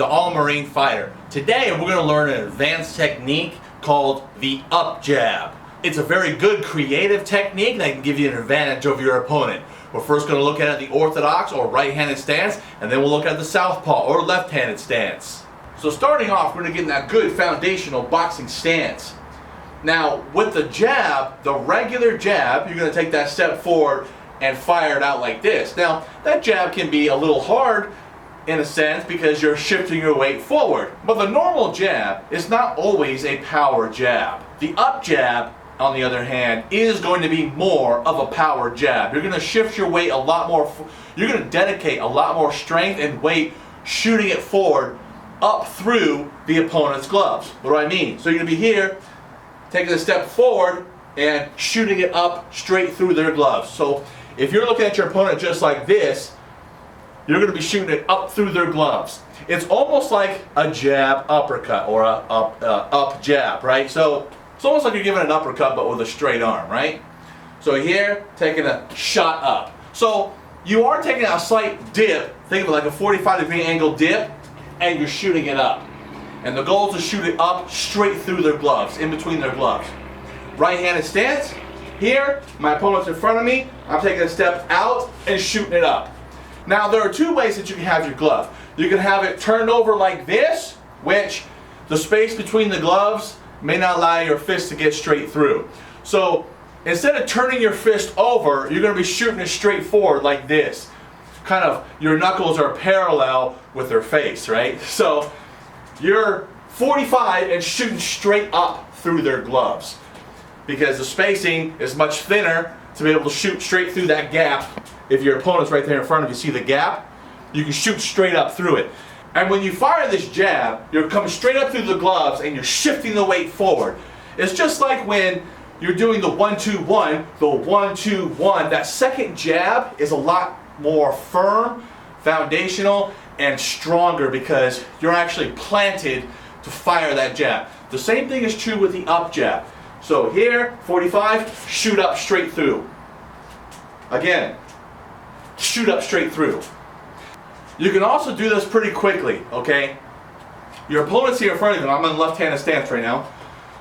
the All-Marine Fighter. Today we're going to learn an advanced technique called the up jab. It's a very good creative technique that can give you an advantage over your opponent. We're first going to look at the orthodox or right-handed stance, and then we'll look at the southpaw or left-handed stance. So starting off, we're going to get in that good foundational boxing stance. Now with the jab, the regular jab, you're going to take that step forward and fire it out like this. Now that jab can be a little hard in a sense because you're shifting your weight forward. But the normal jab is not always a power jab. The up jab, on the other hand, is going to be more of a power jab. You're going to shift your weight a lot more, you're going to dedicate a lot more strength and weight shooting it forward up through the opponent's gloves. What do I mean? So you're going to be here, taking a step forward and shooting it up straight through their gloves. So if you're looking at your opponent just like this, you're going to be shooting it up through their gloves. It's almost like a jab uppercut or a up jab, right? So it's almost like you're giving an uppercut but with a straight arm, right? So here, taking a shot up. So you are taking a slight dip, think of it like a 45-degree angle dip, and you're shooting it up. And the goal is to shoot it up straight through their gloves, in between their gloves. Right-handed stance. Here, my opponent's in front of me. I'm taking a step out and shooting it up. Now there are two ways that you can have your glove. You can have it turned over like this, which the space between the gloves may not allow your fist to get straight through. So instead of turning your fist over, you're going to be shooting it straight forward like this. Kind of, your knuckles are parallel with their face, right? So you're 45 and shooting straight up through their gloves, because the spacing is much thinner to be able to shoot straight through that gap. If your opponent's right there in front of you, see the gap? You can shoot straight up through it. And when you fire this jab, you're coming straight up through the gloves and you're shifting the weight forward. It's just like when you're doing the 1-2-1, the 1-2-1, that second jab is a lot more firm, foundational, and stronger because you're actually planted to fire that jab. The same thing is true with the up jab. So here, 45, shoot up straight through. Again, shoot up straight through. You can also do this pretty quickly, okay? Your opponent's here in front of you. I'm in left-handed stance right now.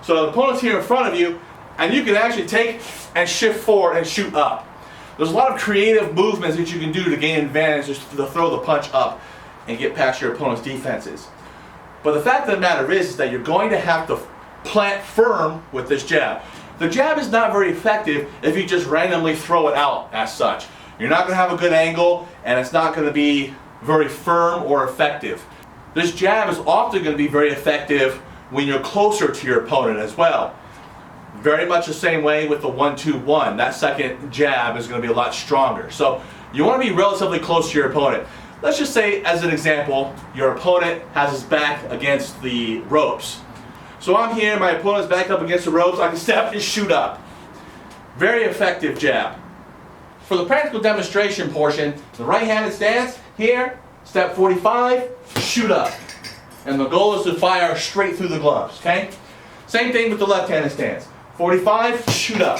So the opponent's here in front of you, and you can actually take and shift forward and shoot up. There's a lot of creative movements that you can do to gain advantage, just to throw the punch up and get past your opponent's defenses. But the fact of the matter is that you're going to have to plant firm with this jab. The jab is not very effective if you just randomly throw it out as such. You're not going to have a good angle, and it's not going to be very firm or effective. This jab is often going to be very effective when you're closer to your opponent as well. Very much the same way with the 1-2-1. That second jab is going to be a lot stronger. So you want to be relatively close to your opponent. Let's just say, as an example, your opponent has his back against the ropes. So I'm here, my opponent's back up against the ropes, I can step and shoot up. Very effective jab. For the practical demonstration portion, the right-handed stance, here, step 45, shoot up. And the goal is to fire straight through the gloves, okay? Same thing with the left-handed stance. 45, shoot up.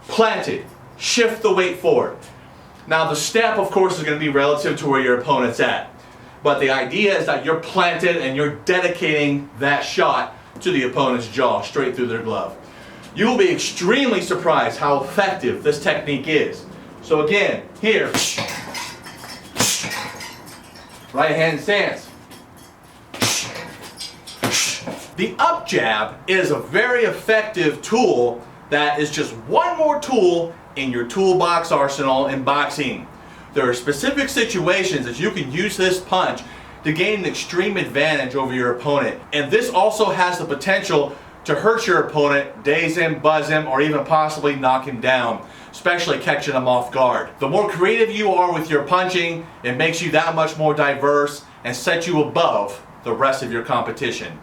Planted, shift the weight forward. Now the step, of course, is going to be relative to where your opponent's at. But the idea is that you're planted and you're dedicating that shot to the opponent's jaw, straight through their glove. You will be extremely surprised how effective this technique is. So again, here, right hand stance. The up jab is a very effective tool that is just one more tool in your toolbox arsenal in boxing. There are specific situations that you can use this punch to gain an extreme advantage over your opponent. And this also has the potential to hurt your opponent, daze him, buzz him, or even possibly knock him down, especially catching him off guard. The more creative you are with your punching, it makes you that much more diverse and sets you above the rest of your competition.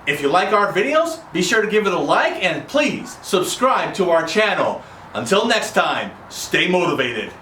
If you like our videos, be sure to give it a like and please subscribe to our channel. Until next time, stay motivated.